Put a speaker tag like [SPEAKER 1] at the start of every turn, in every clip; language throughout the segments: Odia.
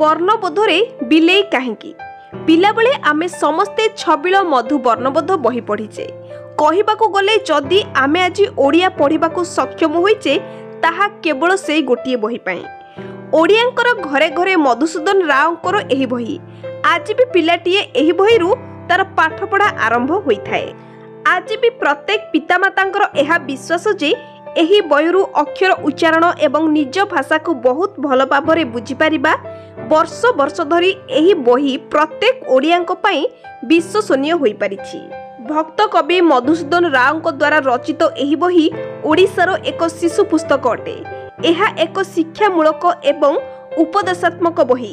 [SPEAKER 1] ବର୍ଣ୍ଣବୋଧରେ ବିଲେଇ କାହିଁକି? ପିଲାବେଳେ ଆମେ ସମସ୍ତେ ଛବିଳ ମଧୁ ବର୍ଣ୍ଣବୋଧ ବହି ପଢ଼ିଛେ। କହିବାକୁ ଗଲେ ଯଦି ଆମେ ଆଜି ଓଡ଼ିଆ ପଢ଼ିବାକୁ ସକ୍ଷମ ହୋଇଛେ ତାହା କେବଳ ସେଇ ଗୋଟିଏ ବହି ପାଇଁ। ଓଡ଼ିଆଙ୍କର ଘରେ ଘରେ ମଧୁସୂଦନ ରାଓଙ୍କର ଏହି ବହି। ଆଜି ବି ପିଲାଟିଏ ଏହି ବହିରୁ ତାର ପାଠପଢ଼ା ଆରମ୍ଭ ହୋଇଥାଏ। ଆଜି ବି ପ୍ରତ୍ୟେକ ପିତାମାତାଙ୍କର ଏହା ବିଶ୍ୱାସ ଯେ ଏହି ବହିରୁ ଅକ୍ଷର ଉଚ୍ଚାରଣ ଏବଂ ନିଜ ଭାଷାକୁ ବହୁତ ଭଲ ଭାବରେ ବୁଝିପାରିବା। ବର୍ଷ ବର୍ଷ ଧରି ଏହି ବହି ପ୍ରତ୍ୟେକ ଓଡ଼ିଆଙ୍କ ପାଇଁ ବିଶ୍ୱସନୀୟ ହୋଇପାରିଛି। ଭକ୍ତ କବି ମଧୁସୂଦନ ରାଓଙ୍କ ଦ୍ୱାରା ରଚିତ ଏହି ବହି ଓଡ଼ିଶାର ଏକ ଶିଶୁ ପୁସ୍ତକ ଅଟେ। ଏହା ଏକ ଶିକ୍ଷାମୂଳକ ଏବଂ ଉପଦେଶାତ୍ମକ ବହି।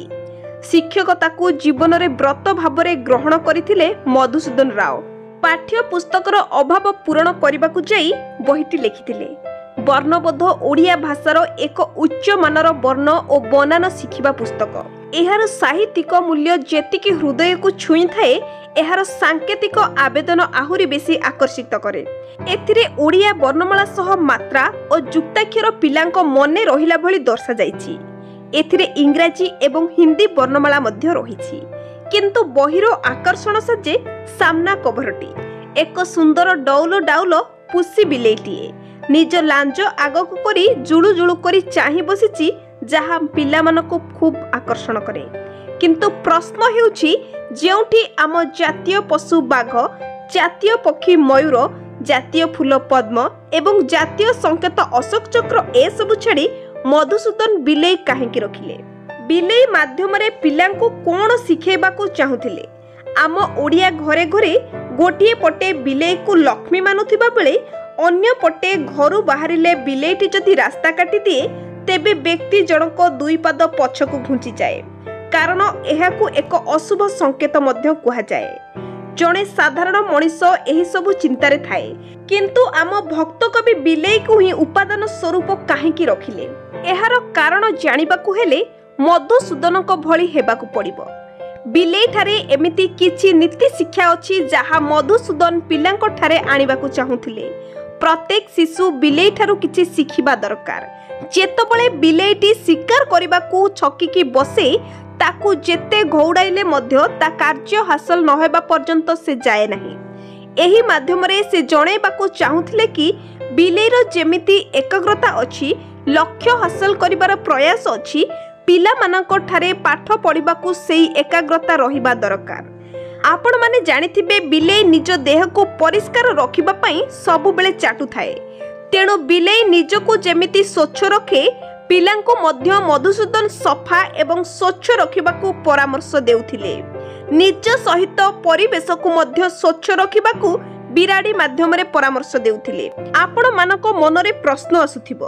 [SPEAKER 1] ଶିକ୍ଷକତାକୁ ଜୀବନରେ ବ୍ରତ ଭାବରେ ଗ୍ରହଣ କରିଥିଲେ ମଧୁସୂଦନ ରାଓ। ପାଠ୍ୟ ପୁସ୍ତକର ଅଭାବ ପୂରଣ କରିବାକୁ ଯାଇ ବହିଟି ଲେଖିଥିଲେ। ବର୍ଣ୍ଣବୋଧ ଓଡ଼ିଆ ଭାଷାର ଏକ ଉଚ୍ଚମାନର ବର୍ଣ୍ଣ ଓ ବନାନ ଶିଖିବା ପୁସ୍ତକ। ଏହାର ସାହିତ୍ୟିକ ମୂଲ୍ୟ ଯେତିକି ହୃଦୟକୁ ଛୁଇଁଥାଏ, ଏହାର ସାଙ୍କେତିକ ଆବେଦନ ଆହୁରି ବେଶୀ ଆକର୍ଷିତ କରେ। ଏଥିରେ ଓଡ଼ିଆ ବର୍ଣ୍ଣମାଳା ସହ ମାତ୍ରା ଓ ଯୁକ୍ତାକ୍ଷର ପିଲାଙ୍କ ମନେ ରହିଲା ଭଳି ଦର୍ଶାଯାଇଛି। ଏଥିରେ ଇଂରାଜୀ ଏବଂ ହିନ୍ଦୀ ବର୍ଣ୍ଣମାଳା ମଧ୍ୟ ରହିଛି। କିନ୍ତୁ ବହିର ଆକର୍ଷଣ ସାଜେ ସାମ୍ନା କଭରଟି। ଏକ ସୁନ୍ଦର ଡଉଲ ଡାଉଲ ପୁଷି ବିଲେଇଟିଏ ନିଜ ଲାଞ୍ଜ ଆଗକୁ କରି ଜୁଳୁ ଜୁଳୁ କରି ଚାହିଁ ବସିଛି, ଯାହା ପିଲାମାନଙ୍କୁ ଖୁବ୍ ଆକର୍ଷଣ କରେ। କିନ୍ତୁ ପ୍ରଶ୍ନ ହେଉଛି, ଯେଉଁଠି ଆମ ଜାତୀୟ ପଶୁ ବାଘ, ଜାତୀୟ ପକ୍ଷୀ ମୟୂର, ଜାତୀୟ ଫୁଲ ପଦ୍ମ ଏବଂ ଜାତୀୟ ସଂକେତ ଅଶୋକ ଚକ୍ର ଏସବୁ ଛାଡ଼ି ମଧୁସୂଦନ ବିଲେଇ କାହିଁକି ରଖିଲେ? ବିଲେଇ ମାଧ୍ୟମରେ ପିଲାଙ୍କୁ କ'ଣ ଶିଖାଇବାକୁ ଚାହୁଁଥିଲେ? ଆମ ଓଡ଼ିଆ ଘରେ ଘରେ ଗୋଟିଏ ପଟେ ବିଲେଇକୁ ଲକ୍ଷ୍ମୀ ମାନୁଥିବା ବେଳେ ଅନ୍ୟ ପଟେ ଘରୁ ବାହାରିଲେ ବିଲେଇଟି ଯଦି ରାସ୍ତା କାଟିଦିଏ ତେବେ ବ୍ୟକ୍ତି ଜଣକ ଦୁଇ ପାଦ ପଛକୁ ଘୁଞ୍ଚିଯାଏ। କାରଣ ଏହାକୁ ଏକ ଅଶୁଭ ସଂକେତ ମଧ୍ୟ କୁହାଯାଏ। ଜଣେ ସାଧାରଣ ମଣିଷ ଏହିସବୁ ଚିନ୍ତାରେ ଥାଏ। କିନ୍ତୁ ଆମ ଭକ୍ତ କବି ବିଲେଇକୁ ହିଁ ଉପାଦାନ ସ୍ୱରୂପ କାହିଁକି ରଖିଲେ? ଏହାର କାରଣ ଜାଣିବାକୁ ହେଲେ ମଧୁସୂଦନଙ୍କ ଭଳି ହେବାକୁ ପଡ଼ିବ। ବିଲେଇଠାରେ ଏମିତି କିଛି ନୀତି ଶିକ୍ଷା ଅଛି ଯାହା ମଧୁସୂଦନ ପିଲାଙ୍କ ଠାରେ ଆଣିବାକୁ ଚାହୁଁଥିଲେ। ପ୍ରତ୍ୟେକ ଶିଶୁ ବିଲେଇଠାରୁ କିଛି ଶିଖିବା ଦରକାର। ଯେତେବେଳେ ବିଲେଇଟି ଶିକାର କରିବାକୁ ଛକିକି ବସେ, ତାକୁ ଯେତେ ଘଉଡ଼ାଇଲେ ମଧ୍ୟ ତା କାର୍ଯ୍ୟ ହାସଲ ନ ହେବା ପର୍ଯ୍ୟନ୍ତ ସେ ଯାଏ ନାହିଁ। ଏହି ମାଧ୍ୟମରେ ସେ ଜଣାଇବାକୁ ଚାହୁଁଥିଲେ କି ବିଲେଇର ଯେମିତି ଏକାଗ୍ରତା ଅଛି, ଲକ୍ଷ୍ୟ ହାସଲ କରିବାର ପ୍ରୟାସ ଅଛି, ପିଲାମାନଙ୍କ ଠାରେ ପାଠ ପଢ଼ିବାକୁ ସେହି ଏକାଗ୍ରତା ରହିବା ଦରକାର। ଆପଣମାନେ ଜାଣିଥିବେ, ବିଲେଇ ନିଜ ଦେହକୁ ପରିଷ୍କାର ରଖିବା ପାଇଁ ସବୁବେଳେ ଚାଟୁଥାଏ। ତେଣୁ ବିଲେଇ ନିଜକୁ ଯେମିତି ସ୍ୱଚ୍ଛ ରଖେ, ପିଲାଙ୍କୁ ମଧ୍ୟ ମଧୁସୂଦନ ସଫା ଏବଂ ସ୍ୱଚ୍ଛ ରଖିବାକୁ ପରାମର୍ଶ ଦେଉଥିଲେ। ନିଜ ସହିତ ପରିବେଶକୁ ମଧ୍ୟ ସ୍ୱଚ୍ଛ ରଖିବାକୁ ବିରାଡ଼ି ମାଧ୍ୟମରେ ପରାମର୍ଶ ଦେଉଥିଲେ। ଆପଣମାନଙ୍କ ମନରେ ପ୍ରଶ୍ନ ଆସୁଥିବ,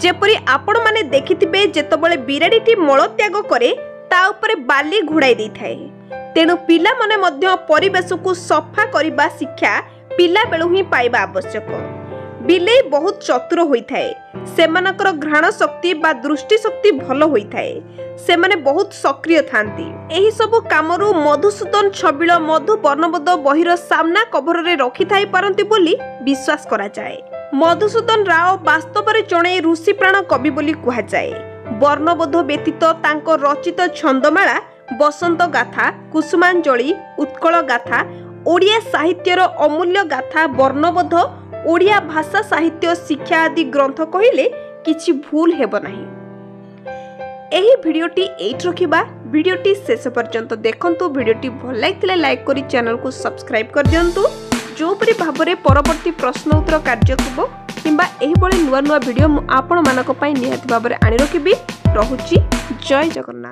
[SPEAKER 1] ଯେପରି ଆପଣମାନେ ଦେଖିଥିବେ ଯେତେବେଳେ ବିରାଡ଼ିଟି ମଳତ୍ୟାଗ କରେ ତା ଉପରେ ବାଲି ଘୋଡ଼ାଇ ଦେଇଥାଏ। ତେଣୁ ପିଲାମାନେ ମଧ୍ୟ ପରିବେଶକୁ ସଫା କରିବା ଶିକ୍ଷା ପିଲାବେଳୁ ହିଁ ପାଇବା ଆବଶ୍ୟକ। ବିଲେଇ ବହୁତ ଚତୁର ହୋଇଥାଏ। ସେମାନଙ୍କର ଘ୍ରାଣ ଶକ୍ତି ବା ଦୃଷ୍ଟି ଶକ୍ତି ଭଲ ହୋଇଥାଏ। ସେମାନେ ବହୁତ ସକ୍ରିୟ ଥାନ୍ତି। ଏହିସବୁ କାମରୁ ମଧୁସୂଦନ ଛବିଳ ମଧୁ ବର୍ଣ୍ଣବୋଧ ବହିର ସାମ୍ନା କଭରରେ ରଖିଥାଇ ପାରନ୍ତି ବୋଲି ବିଶ୍ୱାସ କରାଯାଏ। ମଧୁସୂଦନ ରାଓ ବାସ୍ତବରେ ଜଣେ ଋଷିପ୍ରାଣ କବି ବୋଲି କୁହାଯାଏ। ବର୍ଣ୍ଣବୋଧ ବ୍ୟତୀତ ତାଙ୍କ ରଚିତ ଛନ୍ଦମାଳା, ବସନ୍ତ ଗାଥା, କୁସୁମାଞ୍ଜଳି, ଉତ୍କଳ ଗାଥା, ଓଡ଼ିଆ ସାହିତ୍ୟର ଅମୂଲ୍ୟ ଗାଥା, ବର୍ଣ୍ଣବୋଧ, ଓଡ଼ିଆ ଭାଷା ସାହିତ୍ୟ ଶିକ୍ଷା ଆଦି ଗ୍ରନ୍ଥ କହିଲେ କିଛି ଭୁଲ ହେବ ନାହିଁ। ଏହି ଭିଡ଼ିଓଟି ଏଇଠି ରଖିବା। ଭିଡ଼ିଓଟି ଶେଷ ପର୍ଯ୍ୟନ୍ତ ଦେଖନ୍ତୁ। ଭିଡ଼ିଓଟି ଭଲ ଲାଗିଥିଲେ ଲାଇକ୍ କରି ଚ୍ୟାନେଲକୁ ସବସ୍କ୍ରାଇବ୍ କରିଦିଅନ୍ତୁ। ଯେଉଁପରି ଭାବରେ ପରବର୍ତ୍ତୀ ପ୍ରଶ୍ନ ଉତ୍ତର କାର୍ଯ୍ୟ ଥିବ କିମ୍ବା ଏହିଭଳି ନୂଆ ନୂଆ ଭିଡ଼ିଓ ମୁଁ ଆପଣମାନଙ୍କ ପାଇଁ ନିହାତି ଭାବରେ ଆଣି ରଖିବି। ରହୁଛି। ଜୟ ଜଗନ୍ନାଥ।